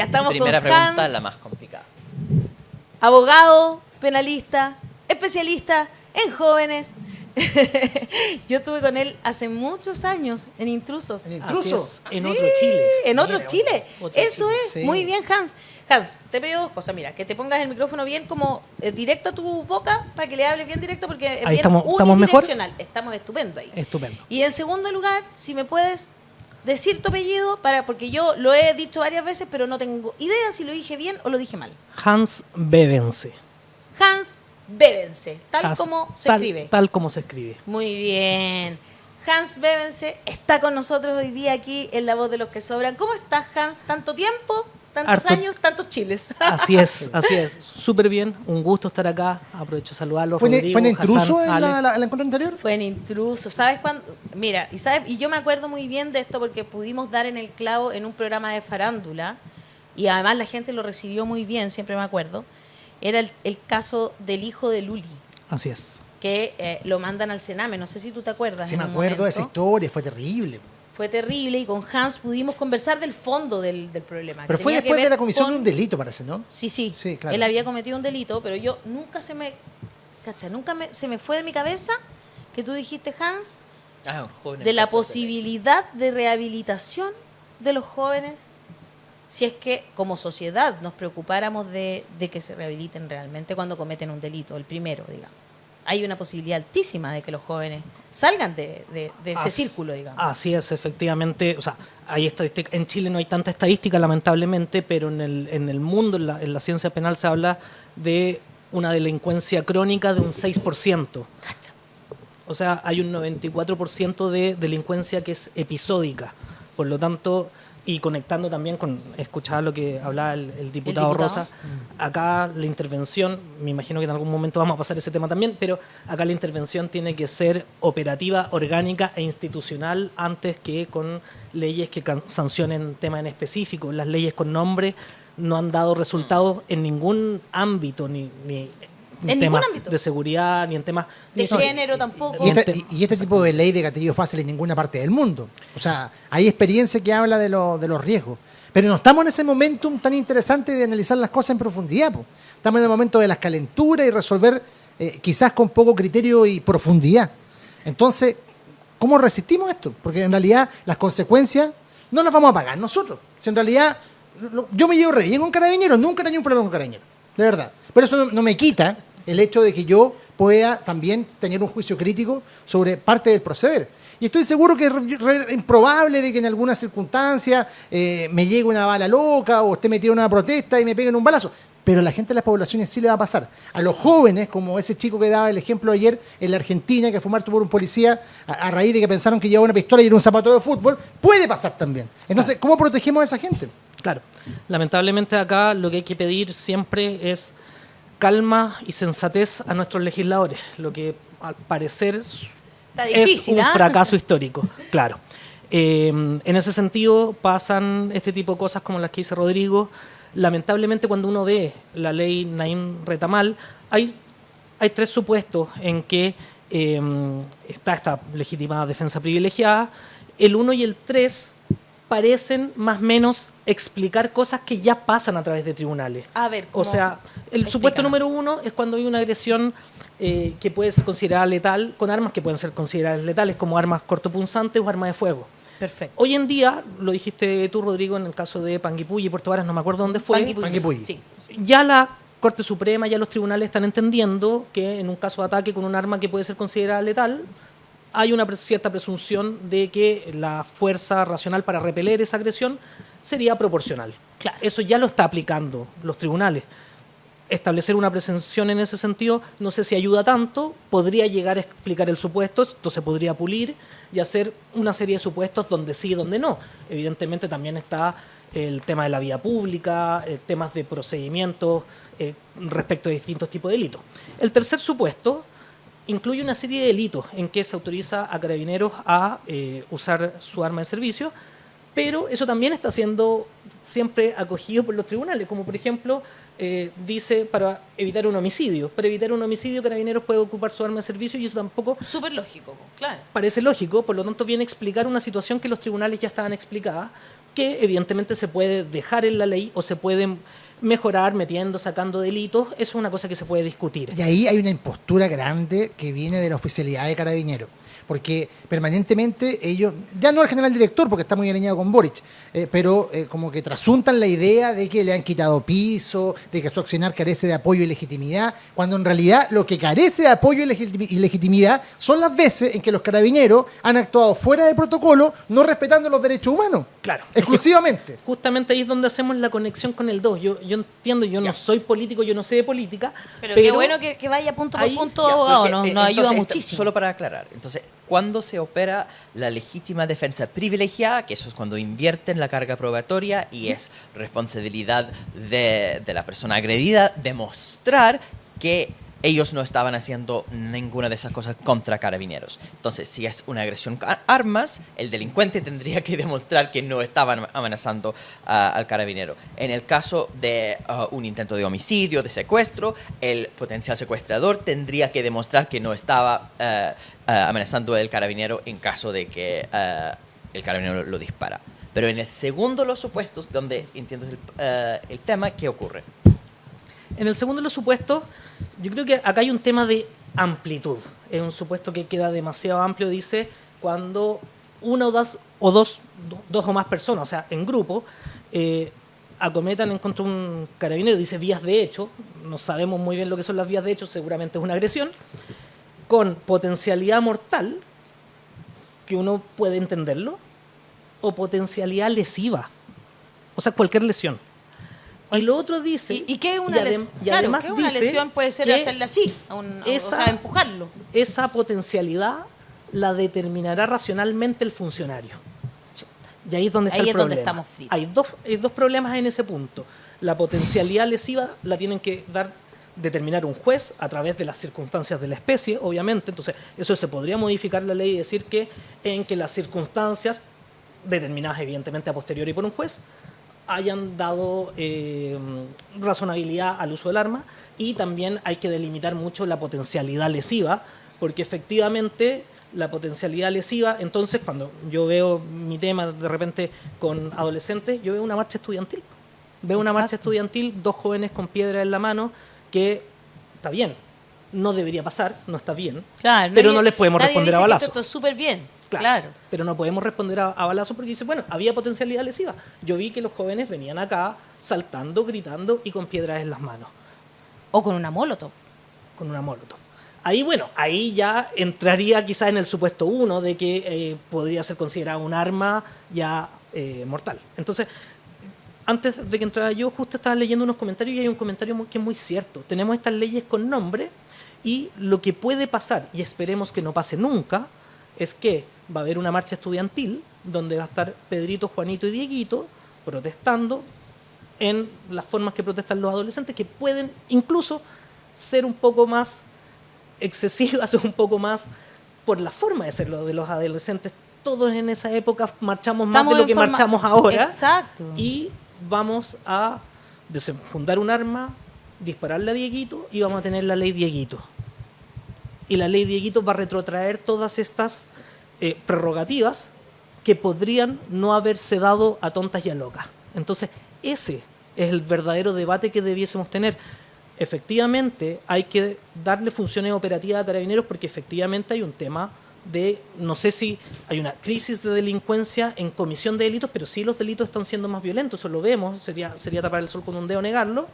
Ya estamos Primera con pregunta, Hans, la más complicada. abogado, penalista, especialista en jóvenes. Yo estuve con él hace muchos años en Intrusos. ¿En Así Intruso? es, en Sí, otro Chile. En otro Mira, Chile. otro Eso Chile, es. sí. Muy bien, Hans. Hans, te pido dos cosas. Mira, que te pongas el micrófono bien como directo a tu boca para que le hables bien directo porque es Ahí bien estamos mejor. unidireccional. Estamos estupendo ahí. Estupendo. Y en segundo lugar, si me puedes decir tu apellido, porque yo lo he dicho varias veces, pero no tengo idea si lo dije bien o lo dije mal. Hans Bevense. Hans Bevense, tal como se escribe. Tal como se escribe. Muy bien. Hans Bevense está con nosotros hoy día aquí en La Voz de los que Sobran. ¿Cómo estás, Hans? ¿Tanto tiempo? ¿Tantos Harto. años? ¿Tantos chiles? Así es, así es. Súper bien. Un gusto estar acá. Aprovecho de saludarlos. ¿Fue Rodrigo, en Intruso Hassan, en Ale. el encuentro anterior? Fue en Intruso. ¿Sabes cuándo? Mira, y yo me acuerdo muy bien de esto porque pudimos dar en el clavo en un programa de farándula y además la gente lo recibió muy bien, siempre me acuerdo. Era el caso del hijo de Luli, Así es. que lo mandan al Sename. No sé si tú te acuerdas. Sí, en me un acuerdo de esa momento. historia, fue terrible. Fue terrible y con Hans pudimos conversar del fondo del problema. Pero que fue tenía que después de ver la comisión con- de un delito, parece, ¿no? Sí, sí, Sí, claro. Él había cometido un delito, pero yo nunca se me... ¿Cacha? Se me fue de mi cabeza que tú dijiste, Hans, Ah, un joven de la enfermo posibilidad de rehabilitación de los jóvenes si es que como sociedad nos preocupáramos de que se rehabiliten realmente cuando cometen un delito, el primero, digamos. Hay una posibilidad altísima de que los jóvenes salgan de ese círculo, digamos. Así es, efectivamente. O sea, hay estadística. En Chile no hay tanta estadística, lamentablemente, pero en el mundo, en la ciencia penal, se habla de una delincuencia crónica de un 6%. Cacha. O sea, hay un 94% de delincuencia que es episódica. Por lo tanto, y conectando también con, escuchaba lo que hablaba el diputado diputado. Rosa, acá la intervención, me imagino que en algún momento vamos a pasar ese tema también, pero acá la intervención tiene que ser operativa, orgánica e institucional antes que con leyes que sancionen temas en específico. Las leyes con nombre no han dado resultados en ningún ámbito, ni En temas ningún ámbito. de seguridad, ni en temas De no, género tampoco. Y este tipo de ley de gatillo fácil en ninguna parte del mundo. O sea, hay experiencia que habla de los riesgos. Pero no estamos en ese momentum tan interesante de analizar las cosas en profundidad, po. Estamos en el momento de las calenturas y resolver quizás con poco criterio y profundidad. Entonces, ¿cómo resistimos esto? Porque en realidad las consecuencias no las vamos a pagar nosotros. Si en realidad yo me llevo re bien con Carabineros, nunca he tenido un problema con Carabineros, de verdad. Pero eso no me quita el hecho de que yo pueda también tener un juicio crítico sobre parte del proceder. Y estoy seguro que es improbable de que en alguna circunstancia me llegue una bala loca o esté metido en una protesta y me peguen un balazo. Pero a la gente de las poblaciones sí le va a pasar. A los jóvenes, como ese chico que daba el ejemplo ayer en la Argentina, que fue muerto por un policía a raíz de que pensaron que llevaba una pistola y era un zapato de fútbol, puede pasar también. Entonces, ¿cómo protegemos a esa gente? Claro. Lamentablemente acá lo que hay que pedir siempre es calma y sensatez a nuestros legisladores, lo que al parecer Está es difícil, un ¿ah? fracaso histórico, claro. En ese sentido pasan este tipo de cosas como las que dice Rodrigo. Lamentablemente cuando uno ve la ley Naim Retamal, hay tres supuestos en que está esta legitimada defensa privilegiada. El 1 y el 3 parecen más o menos explicar cosas que ya pasan a través de tribunales. A ver, O sea, el supuesto número 1 es cuando hay una agresión que puede ser considerada letal, con armas que pueden ser consideradas letales, como armas cortopunzantes o armas de fuego. Perfecto. Hoy en día, lo dijiste tú, Rodrigo, en el caso de Panguipulli y Puerto Varas, no me acuerdo dónde fue, Panguipulli. Sí. ya la Corte Suprema, ya los tribunales están entendiendo que en un caso de ataque con un arma que puede ser considerada letal, hay una cierta presunción de que la fuerza racional para repeler esa agresión sería proporcional. Claro. Eso ya lo está aplicando los tribunales. Establecer una presunción en ese sentido no sé si ayuda tanto, podría llegar a explicar el supuesto, esto se podría pulir y hacer una serie de supuestos donde sí y donde no. Evidentemente también está el tema de la vía pública, temas de procedimientos respecto a distintos tipos de delitos. El tercer supuesto incluye una serie de delitos en que se autoriza a carabineros a usar su arma de servicio, pero eso también está siendo siempre acogido por los tribunales, como por ejemplo dice para evitar un homicidio. Para evitar un homicidio, carabineros puede ocupar su arma de servicio y eso tampoco Súper lógico, claro. parece lógico, por lo tanto viene a explicar una situación que los tribunales ya estaban explicadas, que evidentemente se puede dejar en la ley o se puede mejorar metiendo, sacando delitos. Eso es una cosa que se puede discutir. Y ahí hay una impostura grande que viene de la oficialidad de Carabineros. Porque permanentemente ellos, ya no el general director, porque está muy alineado con Boric, pero como que trasuntan la idea de que le han quitado piso, de que su accionar carece de apoyo y legitimidad, cuando en realidad lo que carece de apoyo y legitimidad son las veces en que los carabineros han actuado fuera de protocolo, no respetando los derechos humanos. Claro. Exclusivamente. Justamente ahí es donde hacemos la conexión con el 2. Yo entiendo, yo no soy político, yo no sé de política. Pero qué bueno que vaya punto por ahí, punto, abogado, nos ayuda entonces, muchísimo. Solo para aclarar, entonces, ¿cuándo se opera la legítima defensa privilegiada? Que eso es cuando invierten la carga probatoria y es responsabilidad de la persona agredida demostrar que ellos no estaban haciendo ninguna de esas cosas contra carabineros. Entonces, si es una agresión con armas, el delincuente tendría que demostrar que no estaban amenazando al carabinero. En el caso de un intento de homicidio, de secuestro, el potencial secuestrador tendría que demostrar que no estaba amenazando al carabinero en caso de que el carabinero lo dispara. Pero en el segundo de los supuestos, donde entiendes el tema, ¿qué ocurre? En el segundo de los supuestos, yo creo que acá hay un tema de amplitud. Es un supuesto que queda demasiado amplio, dice, cuando una o dos o más personas, o sea, en grupo, acometan en contra de un carabinero, dice vías de hecho, no sabemos muy bien lo que son las vías de hecho, seguramente es una agresión, con potencialidad mortal, que uno puede entenderlo, o potencialidad lesiva, o sea, cualquier lesión. Y lo otro dice... ¿Y qué es una lesión? Claro, además ¿qué una dice lesión puede ser que hacerle así? O sea, empujarlo. Esa potencialidad la determinará racionalmente el funcionario. Y ahí es donde está el problema. Donde estamos fritos. Hay dos problemas en ese punto. La potencialidad lesiva la tienen que determinar un juez a través de las circunstancias de la especie, obviamente. Entonces, eso se podría modificar la ley y decir que en que las circunstancias, determinadas evidentemente a posteriori por un juez, hayan dado razonabilidad al uso del arma, y también hay que delimitar mucho la potencialidad lesiva, porque efectivamente la potencialidad lesiva, entonces cuando yo veo mi tema de repente con adolescentes, yo veo una marcha estudiantil. Veo una marcha estudiantil, dos jóvenes con piedra en la mano, que está bien, no debería pasar, no está bien, claro, pero no les podemos responder a balazo. Esto es súper bien. Claro. Pero no podemos responder a balazo porque dice, bueno, había potencialidad lesiva. Yo vi que los jóvenes venían acá saltando, gritando y con piedras en las manos. O con una molotov. Con una molotov. Ahí, bueno, ahí ya entraría quizás en el supuesto 1 de que podría ser considerado un arma ya mortal. Entonces, antes de que entrara yo, justo estaba leyendo unos comentarios y hay un comentario que es muy cierto. Tenemos estas leyes con nombre y lo que puede pasar, y esperemos que no pase nunca, es que va a haber una marcha estudiantil donde va a estar Pedrito, Juanito y Dieguito protestando en las formas que protestan los adolescentes, que pueden incluso ser un poco más excesivas, un poco más por la forma de ser de los adolescentes. Todos en esa época marchamos más de lo que marchamos ahora. Exacto. Y vamos a desenfundar un arma, dispararle a Dieguito y vamos a tener la ley Dieguito. Y la ley Dieguito va a retrotraer todas estas prerrogativas que podrían no haberse dado a tontas y a locas. Entonces, ese es el verdadero debate que debiésemos tener. Efectivamente, hay que darle funciones operativas a Carabineros porque efectivamente hay un tema de, no sé si hay una crisis de delincuencia en comisión de delitos, pero sí los delitos están siendo más violentos, eso lo vemos, sería tapar el sol con un dedo negarlo,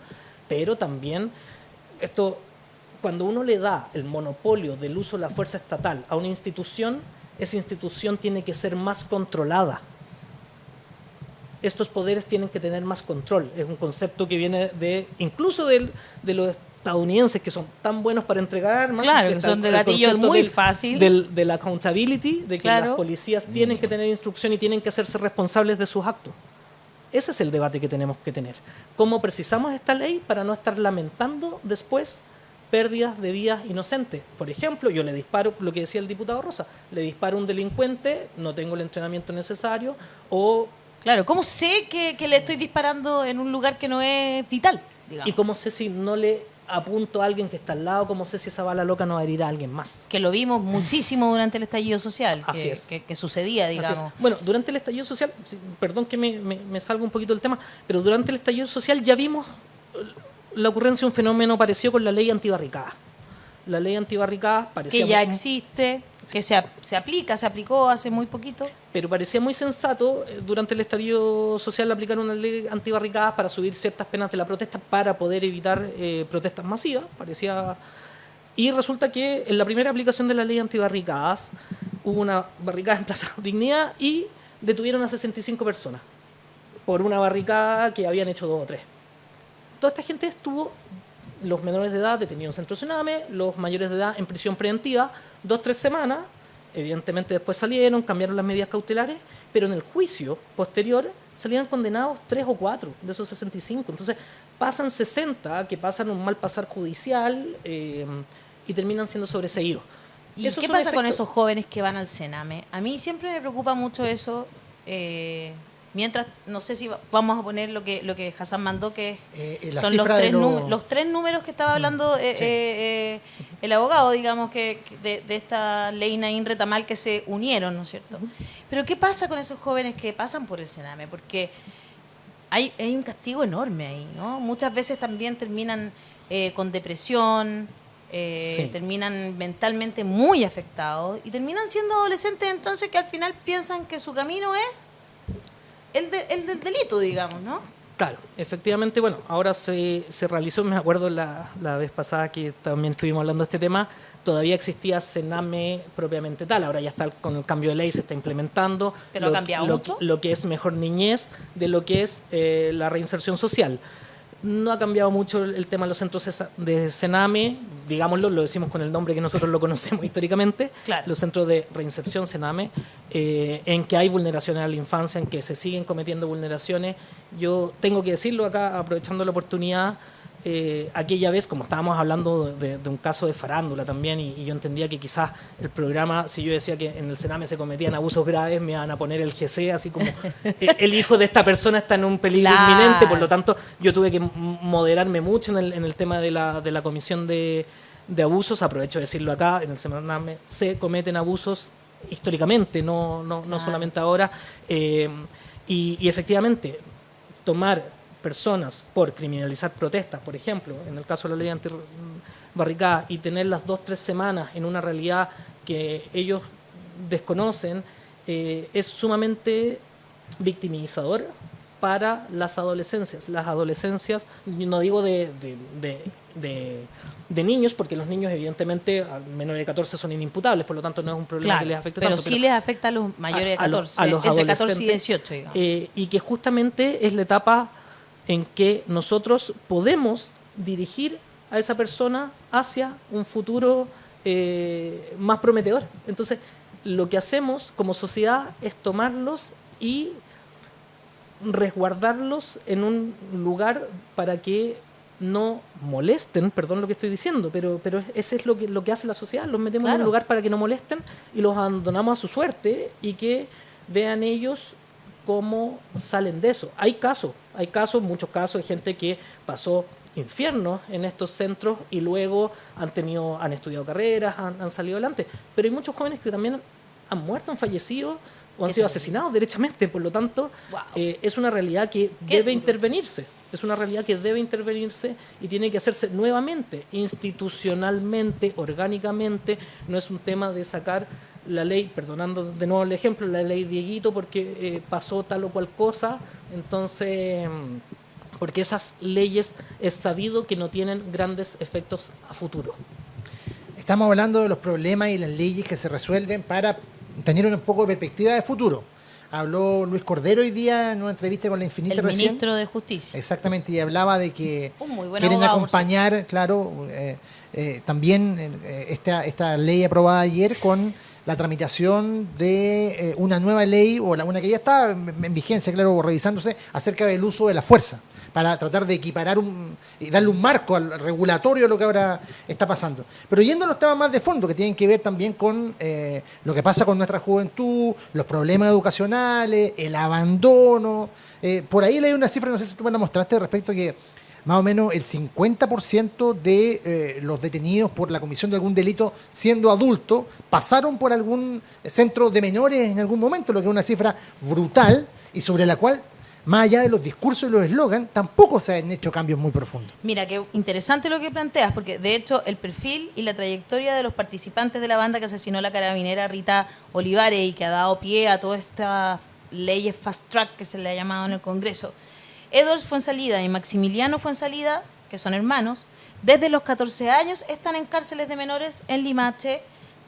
pero también esto... Cuando uno le da el monopolio del uso de la fuerza estatal a una institución, esa institución tiene que ser más controlada. Estos poderes tienen que tener más control. Es un concepto que viene incluso de los estadounidenses, que son tan buenos para entregar armas. Claro, que son de gatillo muy fácil. Del accountability, de que claro. Las policías tienen que tener instrucción y tienen que hacerse responsables de sus actos. Ese es el debate que tenemos que tener. ¿Cómo precisamos esta ley para no estar lamentando después pérdidas de vidas inocentes? Por ejemplo, yo le disparo, lo que decía el diputado Rosa, le disparo a un delincuente, no tengo el entrenamiento necesario, o... Claro, ¿cómo sé que le estoy disparando en un lugar que no es vital? Digamos. ¿Y cómo sé si no le apunto a alguien que está al lado, como sé si esa bala loca no va a herir a alguien más. Que lo vimos muchísimo durante el estallido social, Así que, es. que sucedía, Así es. digamos. Bueno, durante el estallido social, perdón que me salga un poquito del tema, pero durante el estallido social ya vimos la ocurrencia de un fenómeno parecido con la ley antibarricada. La ley antibarricada parecía Que ya existe, que se aplicó hace muy poquito. pero parecía muy sensato durante el estallido social aplicar una ley antibarricadas para subir ciertas penas de la protesta para poder evitar protestas masivas. Y resulta que en la primera aplicación de la ley antibarricadas hubo una barricada en Plaza Dignidad y detuvieron a 65 personas por una barricada que habían hecho 2 o 3. Toda esta gente estuvo, los menores de edad detenidos en Centro Sename, los mayores de edad en prisión preventiva, 2 o 3 semanas. Evidentemente después salieron, cambiaron las medidas cautelares, pero en el juicio posterior salieron condenados 3 o 4 de esos 65. Entonces pasan 60 que pasan un mal pasar judicial y terminan siendo sobreseídos. ¿Y Esos qué son pasa con efectos- esos jóvenes que van al Sename? A mí siempre me preocupa mucho eso. Mientras, no sé si vamos a poner lo que Hassan mandó, que La son los cifra de tres, los- los 3 números que estaba hablando el abogado, digamos, que de esta ley Naín Retamal que se unieron, ¿no es cierto? Pero ¿qué pasa con esos jóvenes que pasan por el Sename? Porque hay un castigo enorme ahí, ¿no? Muchas veces también terminan con depresión, Sí. terminan mentalmente muy afectados y terminan siendo adolescentes entonces que al final piensan que su camino es el del delito, digamos, ¿no? Claro, efectivamente, bueno, ahora se realizó, me acuerdo la vez pasada que también estuvimos hablando de este tema, todavía existía Sename propiamente tal, ahora ya está con el cambio de ley, se está implementando. ¿Pero ha cambiado mucho? Lo que es mejor niñez de lo que es la reinserción social. No ha cambiado mucho el tema de los centros de Sename, digámoslo, lo decimos con el nombre que nosotros lo conocemos históricamente, Claro. los centros de reinserción Sename, en que hay vulneraciones a la infancia, en que se siguen cometiendo vulneraciones. Yo tengo que decirlo acá, aprovechando la oportunidad, aquella vez, como estábamos hablando de un caso de farándula también, y yo entendía que quizás el programa, si yo decía que en el Sename se cometían abusos graves, me iban a poner el GC, así como el hijo de esta persona está en un peligro Claro. inminente, por lo tanto yo tuve que moderarme mucho en el tema de la comisión de abusos. Aprovecho de decirlo acá, en el Sename se cometen abusos históricamente, no Claro. solamente ahora, y efectivamente tomar personas por criminalizar protestas, por ejemplo, en el caso de la ley antibarricada, y tenerlas 2 o 3 semanas en una realidad que ellos desconocen, es sumamente victimizador para las adolescencias. Las adolescencias, no digo de niños, porque los niños evidentemente al menores de 14 son inimputables, por lo tanto no es un problema Claro, que les afecte pero tanto. sí les afecta a los mayores de a los 14, entre 14 y adolescentes, 18, digamos. y que justamente es la etapa en que nosotros podemos dirigir a esa persona hacia un futuro más prometedor. Entonces, lo que hacemos como sociedad es tomarlos y resguardarlos en un lugar para que no molesten, perdón lo que estoy diciendo, pero ese es lo que hace la sociedad, los metemos en Claro. un lugar para que no molesten y los abandonamos a su suerte y que vean ellos cómo salen de eso. Hay casos, muchos casos de gente que pasó infiernos en estos centros y luego han estudiado carreras, han salido adelante, pero hay muchos jóvenes que también han muerto, han fallecido o han Qué sido terrible. asesinados derechamente, por lo tanto, Wow. es una realidad que Qué debe duro. intervenirse. Es una realidad que debe intervenirse y tiene que hacerse nuevamente, institucionalmente, orgánicamente. No es un tema de sacar la ley, perdonando de nuevo el ejemplo, la ley Dieguito porque pasó tal o cual cosa. Entonces, porque esas leyes es sabido que no tienen grandes efectos a futuro. Estamos hablando de los problemas y las leyes que se resuelven para tener un poco de perspectiva de futuro. Habló Luis Cordero hoy día en una entrevista con La Infinita El recién. ministro de Justicia. Exactamente, y hablaba de que Un muy buen quieren abogado, por acompañar, claro, también esta ley aprobada ayer con la tramitación de una nueva ley, o una que ya está en vigencia, claro, revisándose, acerca del uso de la fuerza, para tratar de equiparar y darle un marco al regulatorio de lo que ahora está pasando. Pero yendo a los temas más de fondo, que tienen que ver también con lo que pasa con nuestra juventud, los problemas educacionales, el abandono. Por ahí leí una cifra, no sé si tú me la mostraste, respecto a que más o menos el 50% de los detenidos por la comisión de algún delito siendo adultos pasaron por algún centro de menores en algún momento, lo que es una cifra brutal y sobre la cual, más allá de los discursos y los eslogans, tampoco se han hecho cambios muy profundos. Mira, qué interesante lo que planteas, porque de hecho el perfil y la trayectoria de los participantes de la banda que asesinó la carabinera Rita Olivares y que ha dado pie a todas estas leyes fast track que se le ha llamado en el Congreso. Edwards Fuenzalida y Maximiliano Fuenzalida, que son hermanos, desde los 14 años están en cárceles de menores en Limache.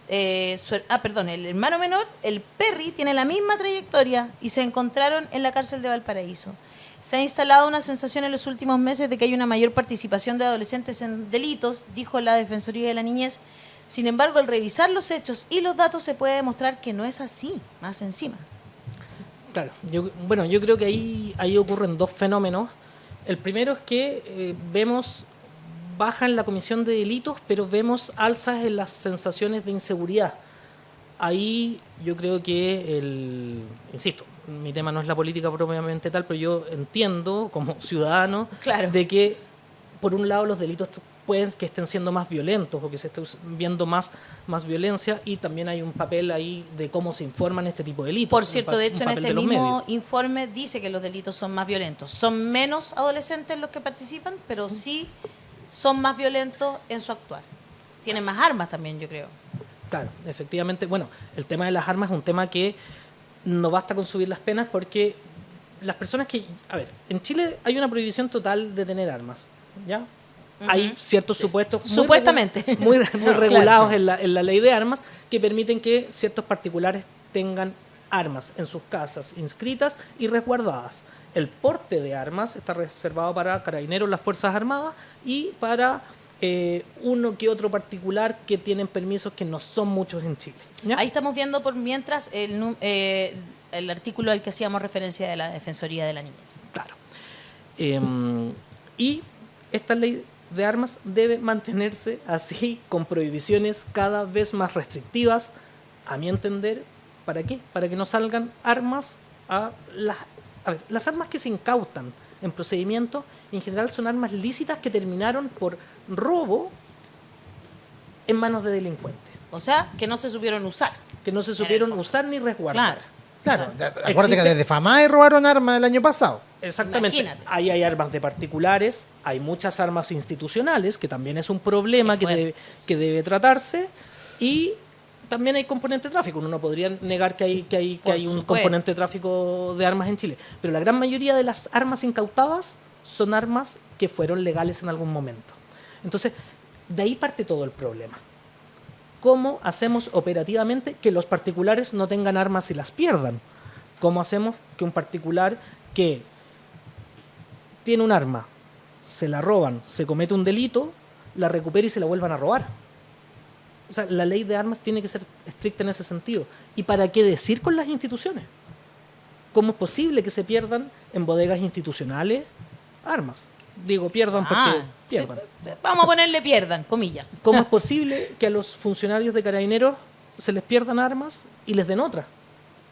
El hermano menor, el Perry, tiene la misma trayectoria y se encontraron en la cárcel de Valparaíso. Se ha instalado una sensación en los últimos meses de que hay una mayor participación de adolescentes en delitos, dijo la Defensoría de la Niñez. Sin embargo, al revisar los hechos y los datos se puede demostrar que no es así, más encima. Claro, yo creo que ahí ocurren dos fenómenos. El primero es que vemos baja en la comisión de delitos, pero vemos alzas en las sensaciones de inseguridad. Ahí yo creo que insisto, mi tema no es la política propiamente tal, pero yo entiendo como ciudadano Claro. de que por un lado los delitos pueden que estén siendo más violentos o que se esté viendo más violencia, y también hay un papel ahí de cómo se informan este tipo de delitos. Por cierto, de hecho, en este mismo medios. informe dice que los delitos son más violentos. Son menos adolescentes los que participan, pero sí son más violentos en su actuar. Tienen más armas también, yo creo. Claro, efectivamente. Bueno, el tema de las armas es un tema que no basta con subir las penas, porque las personas que... A ver, en Chile hay una prohibición total de tener armas, ¿ya? Hay ciertos supuestos Supuestamente. muy regulados Claro. en la ley de armas que permiten que ciertos particulares tengan armas en sus casas inscritas y resguardadas. El porte de armas está reservado para carabineros, las Fuerzas Armadas, y para uno que otro particular que tienen permisos, que no son muchos en Chile, ¿ya? Ahí estamos viendo por mientras el artículo al que hacíamos referencia de la Defensoría de la Niñez. Claro. Y esta ley de armas debe mantenerse así, con prohibiciones cada vez más restrictivas, a mi entender. ¿Para qué? Para que no salgan armas a ver, las armas que se incautan en procedimientos en general son armas lícitas que terminaron por robo en manos de delincuentes, O sea, que no se supieron usar. que no se supieron usar ni resguardar. Claro. Claro, acuérdate que desde FAMAE robaron armas el año pasado. Exactamente. Imagínate. Ahí hay armas de particulares, hay muchas armas institucionales, que también es un problema Qué fuerte. que debe tratarse, y también hay componente de tráfico. Uno no podría negar que hay Por un supuesto. componente de tráfico de armas en Chile, pero la gran mayoría de las armas incautadas son armas que fueron legales en algún momento. Entonces, de ahí parte todo el problema. ¿Cómo hacemos operativamente que los particulares no tengan armas y las pierdan? ¿Cómo hacemos que un particular que tiene un arma, se la roban, se comete un delito, la recupere y se la vuelvan a robar? O sea, la ley de armas tiene que ser estricta en ese sentido. ¿Y para qué decir con las instituciones? ¿Cómo es posible que se pierdan en bodegas institucionales armas? Digo, pierdan porque pierdan. Vamos a ponerle pierdan, comillas. ¿Cómo es posible que a los funcionarios de Carabineros se les pierdan armas y les den otra?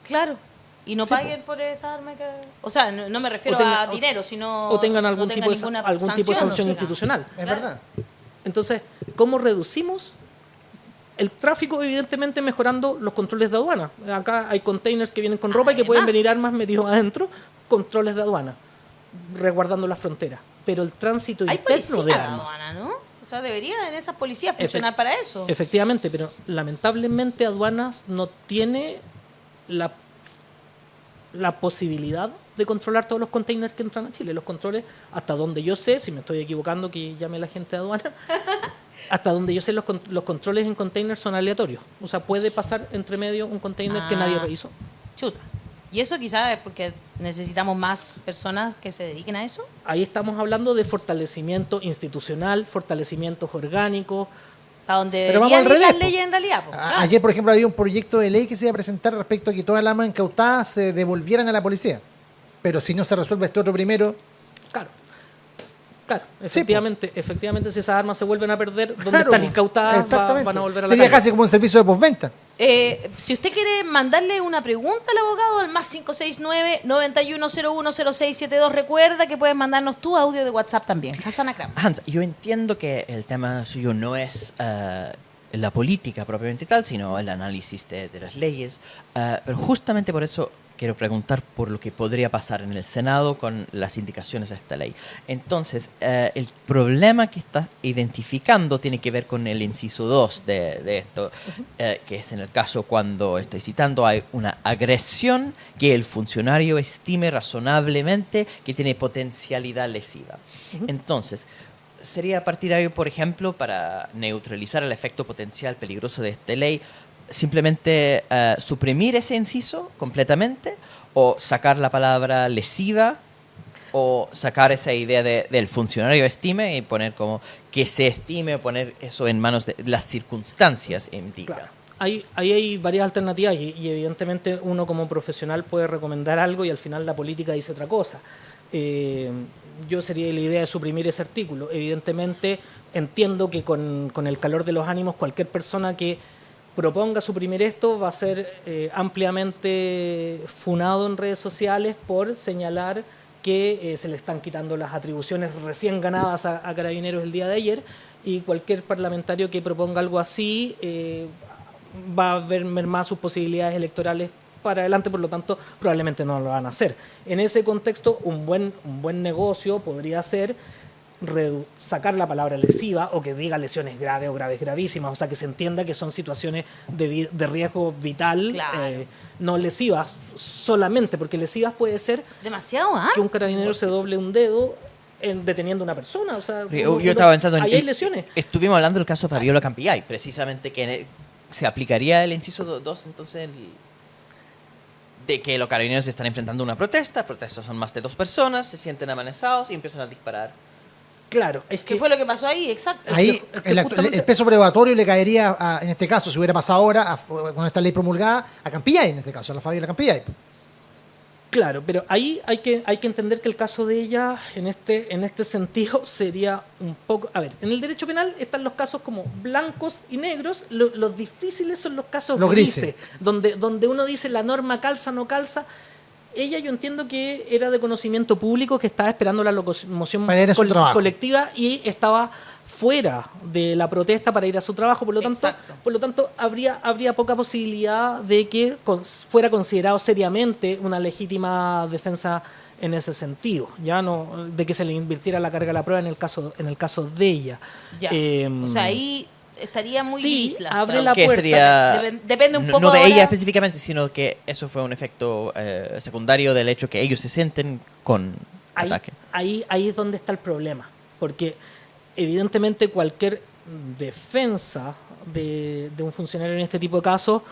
Claro. Y no Sí, paguen por esa arma que... O sea, no me refiero O tenga- a dinero, sino... O tengan no algún tengan tipo de ninguna sanción ¿no? institucional. Es Claro. verdad. Entonces, ¿cómo reducimos el tráfico? Evidentemente mejorando los controles de aduana. Acá hay containers que vienen con ropa y que pueden Además. venir armas metidos adentro, controles de aduana, resguardando las fronteras. Pero el tránsito Hay interno policía de en la armas. aduana, ¿no? O sea, debería en esas policías funcionar para eso. Efectivamente, pero lamentablemente aduanas no tiene la posibilidad de controlar todos los containers que entran a Chile. Los controles, hasta donde yo sé, si me estoy equivocando, que llame la gente de aduana, hasta donde yo sé, los controles en containers son aleatorios. O sea, puede pasar entre medio un container que nadie revisó. Chuta. Y eso quizás es porque necesitamos más personas que se dediquen a eso. Ahí estamos hablando de fortalecimiento institucional, fortalecimientos orgánicos. A donde Pero vamos al deberían ir revés, las po. leyes en realidad. Po. Claro. Ayer, por ejemplo, había un proyecto de ley que se iba a presentar respecto a que todas las armas incautadas se devolvieran a la policía. Pero si no se resuelve este otro primero, Claro. Claro, efectivamente, si esas armas se vuelven a perder, donde claro, están incautadas, exactamente. van a volver a la Sería calle. casi como un servicio de postventa. Si usted quiere mandarle una pregunta al abogado, al más 569-9101-0672, recuerda que puedes mandarnos tu audio de WhatsApp también. Hassan Akram. Hans, yo entiendo que el tema suyo no es la política propiamente tal, sino el análisis de las leyes, pero justamente por eso quiero preguntar por lo que podría pasar en el Senado con las indicaciones de esta ley. Entonces, el problema que estás identificando tiene que ver con el inciso 2 de esto, que es en el caso cuando, estoy citando, hay una agresión que el funcionario estime razonablemente que tiene potencialidad lesiva. Entonces, sería partidario, por ejemplo, para neutralizar el efecto potencial peligroso de esta ley, simplemente suprimir ese inciso completamente, o sacar la palabra lesiva, o sacar esa idea del funcionario estime y poner como que se estime, o poner eso en manos de las circunstancias indica. Claro. Ahí hay varias alternativas y evidentemente uno como profesional puede recomendar algo y al final la política dice otra cosa. Yo sería la idea de suprimir ese artículo. Evidentemente entiendo que con el calor de los ánimos cualquier persona que proponga suprimir esto va a ser ampliamente funado en redes sociales por señalar que se le están quitando las atribuciones recién ganadas a Carabineros el día de ayer, y cualquier parlamentario que proponga algo así va a ver mermadas sus posibilidades electorales para adelante, por lo tanto probablemente no lo van a hacer. En ese contexto un buen negocio podría ser sacar la palabra lesiva, o que diga lesiones graves o graves gravísimas, o sea, que se entienda que son situaciones de riesgo vital, Claro. no lesivas solamente, porque lesivas puede ser Demasiado, que un carabinero se doble un dedo deteniendo a una persona, o sea, Yo estaba pensando en... ahí hay lesiones. Estuvimos hablando del caso de Fabiola Campillay, precisamente, que se aplicaría el inciso 2, entonces, de que los carabineros se están enfrentando a una protestas son más de 2 personas, se sienten amenazados y empiezon a disparar. Claro, es ¿Qué que fue lo que pasó ahí? Exacto. Ahí el peso probatorio le caería, en este caso, si hubiera pasado ahora, con esta ley promulgada, a Campillay, en este caso, a la Fabiola Campillay. claro, pero ahí hay que entender que el caso de ella, en este sentido, sería un poco... A ver, en el derecho penal están los casos como blancos y negros, los difíciles son los casos Los grises. donde uno dice la norma calza, no calza. Ella, yo entiendo que era de conocimiento público, que estaba esperando la locomoción Para ir a su trabajo. colectiva y estaba fuera de la protesta para ir a su trabajo, por lo Exacto. tanto habría poca posibilidad de que fuera considerado seriamente una legítima defensa en ese sentido, ya no de que se le invirtiera la carga de la prueba en el caso de ella. Ya. O sea, ahí estaría muy sí, gris la abre situación. la Que puerta. sería... Depende un poco no de ahora- ella específicamente, sino que eso fue un efecto secundario del hecho que ellos se sienten con ataque. Ahí es donde está el problema, porque evidentemente cualquier defensa de un funcionario en este tipo de casos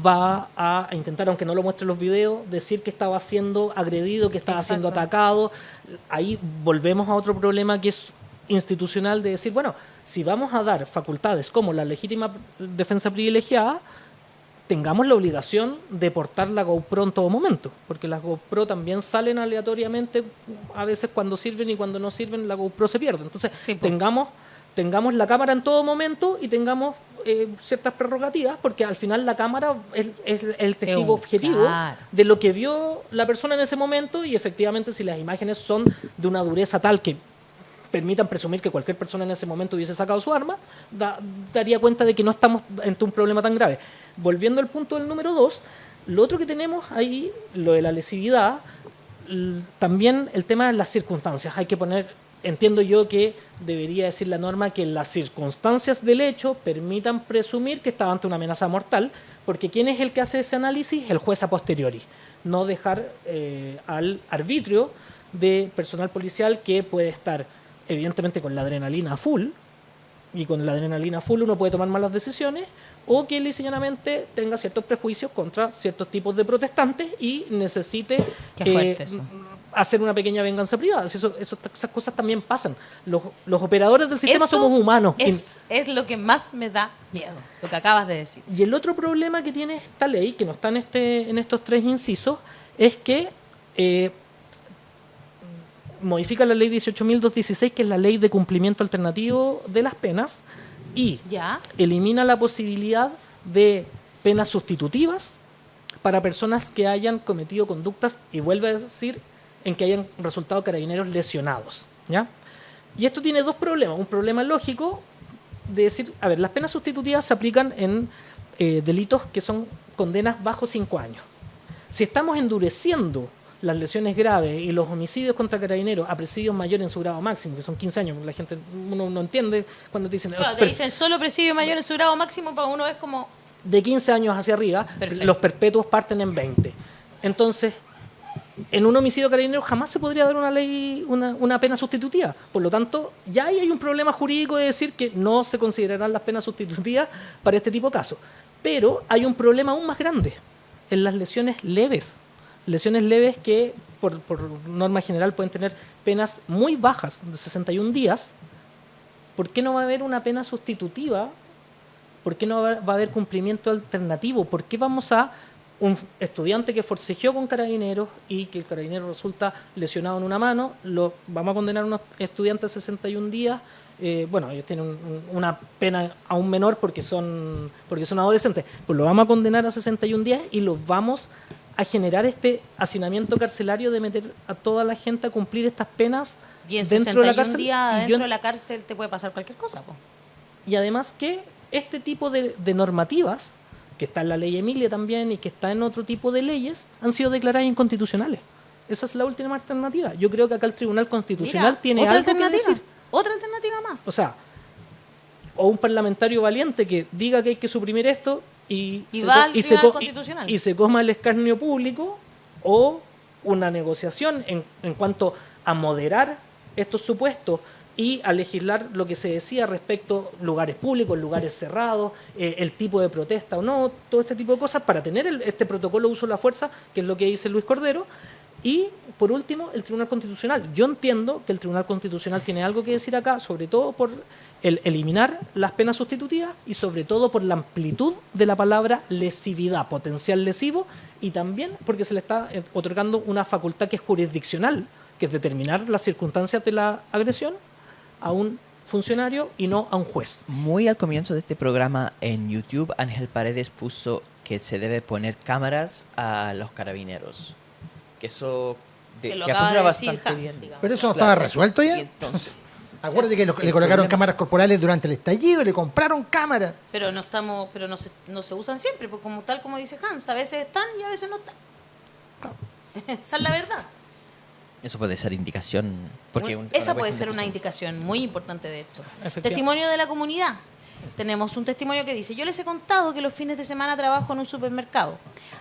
va a intentar, aunque no lo muestre en los videos, decir que estaba siendo agredido, que estaba siendo Exacto. atacado. Ahí volvemos a otro problema que es institucional, de decir, bueno, si vamos a dar facultades como la legítima defensa privilegiada, tengamos la obligación de portar la GoPro en todo momento, porque las GoPro también salen aleatoriamente, a veces cuando sirven y cuando no sirven la GoPro se pierde. Entonces, Sí, pues. tengamos la cámara en todo momento y tengamos ciertas prerrogativas, porque al final la cámara es el testigo objetivo claro. de lo que vio la persona en ese momento, y efectivamente si las imágenes son de una dureza tal que permitan presumir que cualquier persona en ese momento hubiese sacado su arma, daría cuenta de que no estamos ante un problema tan grave. Volviendo al punto del número 2, lo otro que tenemos ahí, lo de la lesividad, también el tema de las circunstancias. Hay que poner, entiendo yo que debería decir la norma que las circunstancias del hecho permitan presumir que estaba ante una amenaza mortal, porque ¿quién es el que hace ese análisis? El juez a posteriori. No dejar al arbitrio de personal policial que puede estar evidentemente con la adrenalina full, y con la adrenalina full uno puede tomar malas decisiones, o que lisa y llanamente tenga ciertos prejuicios contra ciertos tipos de protestantes y necesite Qué fuerte eso. hacer una pequeña venganza privada. Esas cosas también pasan. Los operadores del sistema Eso somos humanos. Es lo que más me da miedo, lo que acabas de decir. Y el otro problema que tiene esta ley, que no está en estos 3 incisos, es que modifica la ley 18.216, que es la ley de cumplimiento alternativo de las penas, y ¿Ya? elimina la posibilidad de penas sustitutivas para personas que hayan cometido conductas, y vuelve a decir, en que hayan resultado carabineros lesionados, ¿ya? Y esto tiene dos problemas. Un problema lógico de decir, a ver, las penas sustitutivas se aplican en delitos que son condenas bajo 5 años. Si estamos endureciendo las lesiones graves y los homicidios contra carabineros a presidios mayores en su grado máximo, que son 15 años, la gente uno no entiende cuando te dicen... Claro, te dicen solo presidio mayor en su grado máximo, para uno es como... De 15 años hacia arriba, Perfecto. los perpetuos parten en 20. Entonces, en un homicidio carabinero jamás se podría dar una pena sustitutiva. Por lo tanto, ya ahí hay un problema jurídico de decir que no se considerarán las penas sustitutivas para este tipo de casos. Pero hay un problema aún más grande en las lesiones leves. Lesiones leves que, por norma general, pueden tener penas muy bajas, de 61 días. ¿Por qué no va a haber una pena sustitutiva? ¿Por qué no va a haber cumplimiento alternativo? ¿Por qué vamos a un estudiante que forcejeó con carabineros y que el carabinero resulta lesionado en una mano, lo vamos a condenar a unos estudiantes a 61 días? Bueno, ellos tienen una pena aún menor porque son adolescentes, pues lo vamos a condenar a 61 días y los vamos a generar este hacinamiento carcelario de meter a toda la gente a cumplir estas penas Y en dentro de la 61 cárcel. días Y dentro yo- de la cárcel te puede pasar cualquier cosa, po. Y además que este tipo de normativas, que está en la ley Emilia también y que está en otro tipo de leyes, han sido declaradas inconstitucionales. Esa es la última alternativa. Yo creo que acá el Tribunal Constitucional Mira, tiene otra algo que alternativa. decir. Otra alternativa más. O sea, o un parlamentario valiente que diga que hay que suprimir esto y va al Tribunal Constitucional. y se coma el escarnio público, o una negociación en cuanto a moderar estos supuestos y a legislar lo que se decía respecto a lugares públicos, lugares cerrados, el tipo de protesta o no, todo este tipo de cosas para tener este protocolo de uso de la fuerza, que es lo que dice Luis Cordero. Y, por último, el Tribunal Constitucional. Yo entiendo que el Tribunal Constitucional tiene algo que decir acá, sobre todo por el eliminar las penas sustitutivas y sobre todo por la amplitud de la palabra lesividad, potencial lesivo, y también porque se le está otorgando una facultad que es jurisdiccional, que es determinar las circunstancias de la agresión a un funcionario y no a un juez. Muy al comienzo de este programa en YouTube, Ángel Paredes puso que se debe poner cámaras a los carabineros. Que eso Que lo que acaba de funciona decir bastante Hans, bien. digamos. Pero eso no Claro. estaba resuelto Y ya. entonces, Acuérdate que le el colocaron problema- cámaras corporales durante el estallido, le compraron cámaras. Pero no se usan siempre, porque tal como dice Hans, a veces están y a veces no están. Esa es la verdad. eso puede ser indicación. Porque Esa puede ser una indicación muy importante, de hecho. Efectivamente. Testimonio de la comunidad. Tenemos un testimonio que dice: yo les he contado que los fines de semana trabajo en un supermercado.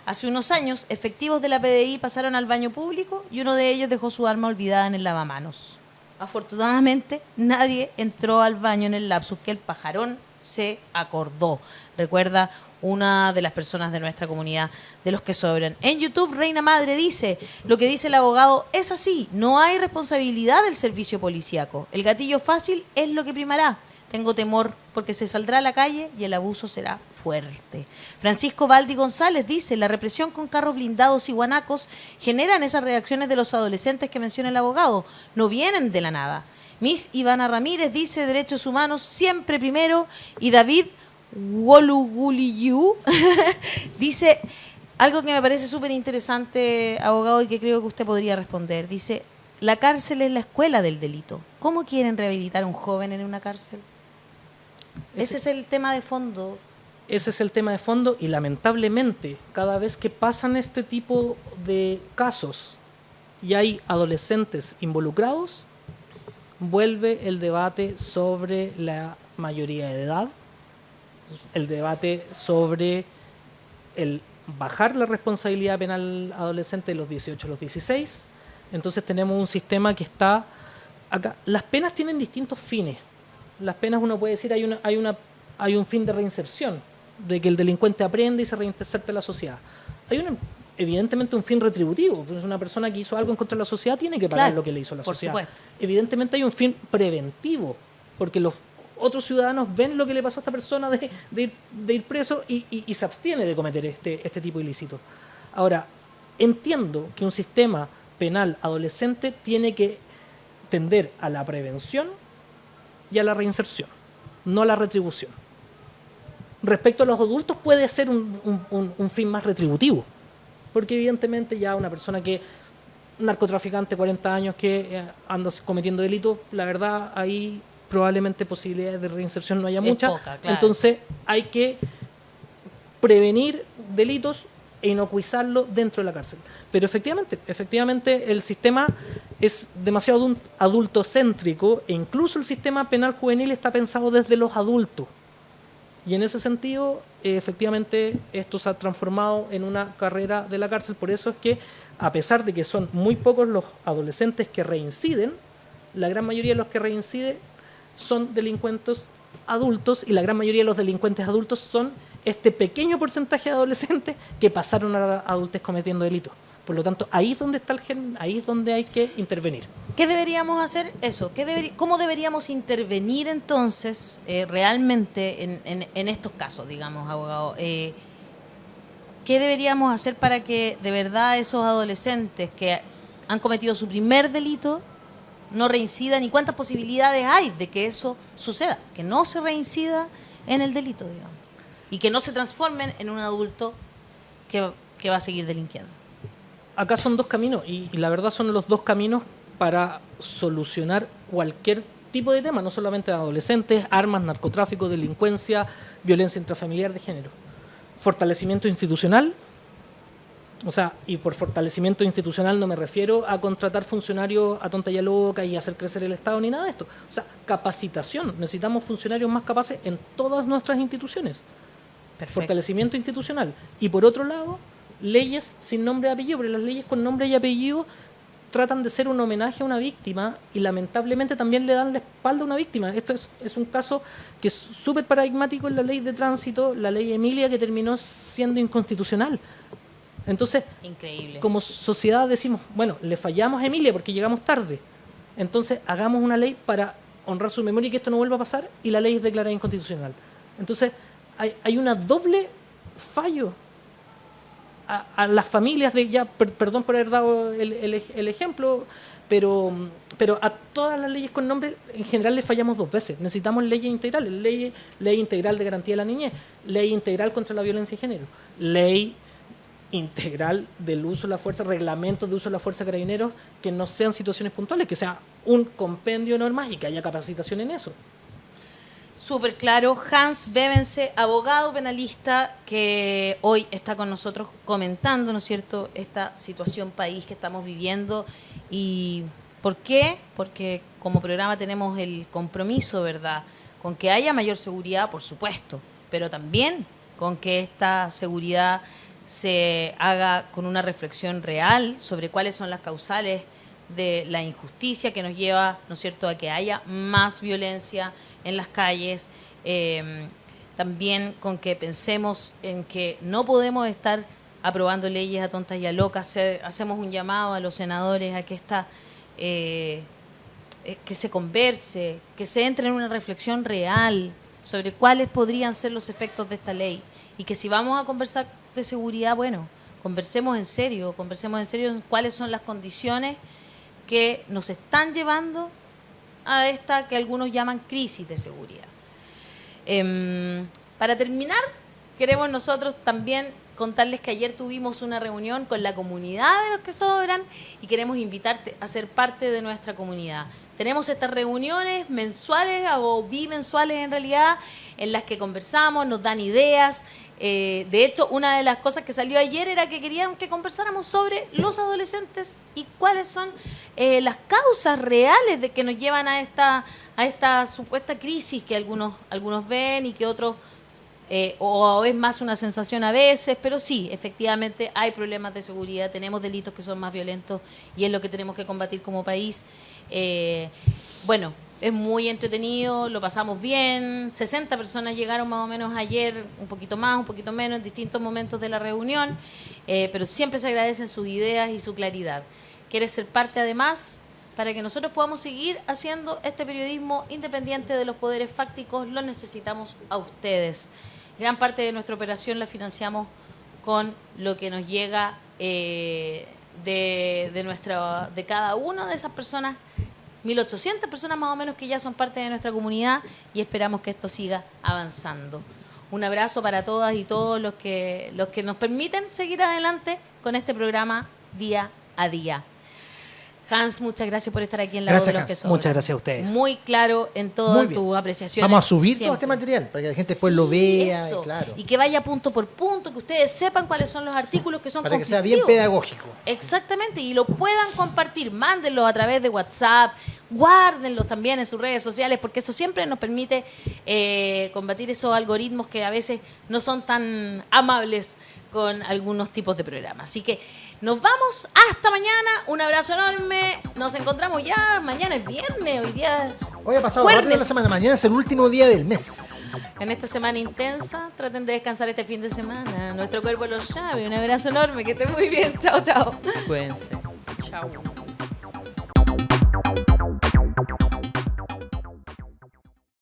Hace unos años, efectivos de la PDI pasaron al baño público y uno de ellos dejó su arma olvidada en el lavamanos. Afortunadamente, nadie entró al baño en el lapsus que el pajarón se acordó. Recuerda una de las personas de nuestra comunidad, de los que sobran. En YouTube, Reina Madre dice: lo que dice el abogado es así, no hay responsabilidad del servicio policíaco. El gatillo fácil es lo que primará. Tengo temor porque se saldrá a la calle y el abuso será fuerte. Francisco Valdi González dice: la represión con carros blindados y guanacos generan esas reacciones de los adolescentes que menciona el abogado. No vienen de la nada. Miss Ivana Ramírez dice: derechos humanos siempre primero. Y David Woluguliyu dice algo que me parece súper interesante, abogado, y que creo que usted podría responder. Dice: la cárcel es la escuela del delito. ¿Cómo quieren rehabilitar a un joven en una cárcel? Ese es el tema de fondo. Ese es el tema de fondo, y lamentablemente cada vez que pasan este tipo de casos y hay adolescentes involucrados, vuelve el debate sobre la mayoría de edad, el debate sobre el bajar la responsabilidad penal adolescente de los 18 a los 16. Entonces tenemos un sistema que está acá. Las penas tienen distintos fines. Las penas, uno puede decir, hay un fin de reinserción, de que el delincuente aprende y se reinserte en la sociedad. Hay evidentemente un fin retributivo. Pues una persona que hizo algo en contra de la sociedad tiene que pagar Claro, lo que le hizo la por sociedad. supuesto. Evidentemente hay un fin preventivo, porque los otros ciudadanos ven lo que le pasó a esta persona de ir preso y se abstiene de cometer este tipo de ilícito. Ahora, entiendo que un sistema penal adolescente tiene que tender a la prevención y a la reinserción, no a la retribución. Respecto a los adultos puede ser un fin más retributivo, porque evidentemente ya una persona que, narcotraficante 40 años que anda cometiendo delitos, la verdad ahí probablemente posibilidades de reinserción no haya muchas, poca, claro. entonces hay que prevenir delitos e inocuizarlo dentro de la cárcel. Pero efectivamente el sistema es demasiado adultocéntrico e incluso el sistema penal juvenil está pensado desde los adultos. Y en ese sentido, efectivamente, esto se ha transformado en una carrera de la cárcel. Por eso es que, a pesar de que son muy pocos los adolescentes que reinciden, la gran mayoría de los que reinciden son delincuentes adultos y la gran mayoría de los delincuentes adultos son este pequeño porcentaje de adolescentes que pasaron a la adultez cometiendo delitos. Por lo tanto, ahí es donde está ahí es donde hay que intervenir. ¿Qué deberíamos hacer eso? ¿Cómo deberíamos intervenir entonces realmente en estos casos, digamos, abogado? ¿Qué deberíamos hacer para que de verdad esos adolescentes que han cometido su primer delito no reincidan? ¿Y cuántas posibilidades hay de que eso suceda? Que no se reincida en el delito, digamos. Y que no se transformen en un adulto que va a seguir delinquiendo. Acá son dos caminos y la verdad son los dos caminos para solucionar cualquier tipo de tema, no solamente de adolescentes, armas, narcotráfico, delincuencia, violencia intrafamiliar de género. Fortalecimiento institucional, o sea, y por fortalecimiento institucional no me refiero a contratar funcionarios a tonta y a loca y hacer crecer el Estado ni nada de esto. O sea, capacitación. Necesitamos funcionarios más capaces en todas nuestras instituciones. Perfecto. Fortalecimiento institucional. Y por otro lado, leyes sin nombre y apellido, porque las leyes con nombre y apellido tratan de ser un homenaje a una víctima y lamentablemente también le dan la espalda a una víctima. Esto es un caso que es súper paradigmático en la ley de tránsito, la ley Emilia, que terminó siendo inconstitucional. Entonces, increíble. Como sociedad decimos, bueno, le fallamos a Emilia porque llegamos tarde. Entonces, hagamos una ley para honrar su memoria y que esto no vuelva a pasar, y la ley es declarada inconstitucional. Entonces, hay una doble fallo a las familias de perdón por haber dado el ejemplo, pero a todas las leyes con nombre en general les fallamos dos veces. Necesitamos leyes integrales, ley integral de garantía de la niñez, ley integral contra la violencia de género, ley integral del uso de la fuerza, reglamentos de uso de la fuerza de carabineros que no sean situaciones puntuales, que sea un compendio de normas y que haya capacitación en eso. Súper claro. Hans Bevense, abogado penalista, que hoy está con nosotros comentando, ¿no es cierto?, esta situación país que estamos viviendo. ¿Y por qué? Porque como programa tenemos el compromiso, ¿verdad?, con que haya mayor seguridad, por supuesto, pero también con que esta seguridad se haga con una reflexión real sobre cuáles son las causales de la injusticia que nos lleva, ¿no es cierto?, a que haya más violencia en las calles, también con que pensemos en que no podemos estar aprobando leyes a tontas y a locas. Hacemos un llamado a los senadores a que que se converse, que se entre en una reflexión real sobre cuáles podrían ser los efectos de esta ley, y que si vamos a conversar de seguridad, bueno, conversemos en serio en cuáles son las condiciones que nos están llevando a esta que algunos llaman crisis de seguridad. Para terminar, queremos nosotros también contarles que ayer tuvimos una reunión con la comunidad de Los que Sobran y queremos invitarte a ser parte de nuestra comunidad. Tenemos estas reuniones mensuales o bimensuales en realidad, en las que conversamos, nos dan ideas. De hecho, una de las cosas que salió ayer era que querían que conversáramos sobre los adolescentes y cuáles son las causas reales de que nos llevan a esta supuesta crisis que algunos ven y que otros, o es más una sensación a veces, pero sí, efectivamente hay problemas de seguridad, tenemos delitos que son más violentos y es lo que tenemos que combatir como país. Bueno, es muy entretenido, lo pasamos bien, 60 personas llegaron más o menos ayer, un poquito más, un poquito menos, en distintos momentos de la reunión, pero siempre se agradecen sus ideas y su claridad. ¿Quieres ser parte además? Para que nosotros podamos seguir haciendo este periodismo independiente de los poderes fácticos, lo necesitamos a ustedes. Gran parte de nuestra operación la financiamos con lo que nos llega de cada una de esas personas, 1.800 personas más o menos que ya son parte de nuestra comunidad, y esperamos que esto siga avanzando. Un abrazo para todas y todos los que nos permiten seguir adelante con este programa día a día. Hans, muchas gracias por estar aquí en La Voz de los Gracias, que Hans. Sobran. Muchas gracias a ustedes. Muy claro en Muy toda bien. tu apreciación. Vamos a subir todo siempre. este material para que la gente después Sí, lo vea. eso. Y claro, Y que vaya punto por punto, que ustedes sepan cuáles son los artículos que son para que sea bien conflictivos. pedagógico. Exactamente, y lo puedan compartir, mándenlo a través de WhatsApp, guárdenlos también en sus redes sociales, porque eso siempre nos permite combatir esos algoritmos que a veces no son tan amables con algunos tipos de programas. Así que nos vamos hasta mañana, un abrazo enorme, nos encontramos ya, mañana es viernes, hoy día Hoy ha pasado Jueves. rápido la semana. Mañana es el último día del mes. en esta semana intensa, traten de descansar este fin de semana, nuestro cuerpo lo sabe, un abrazo enorme, que estén muy bien, chao, chao. Cuídense. Chao.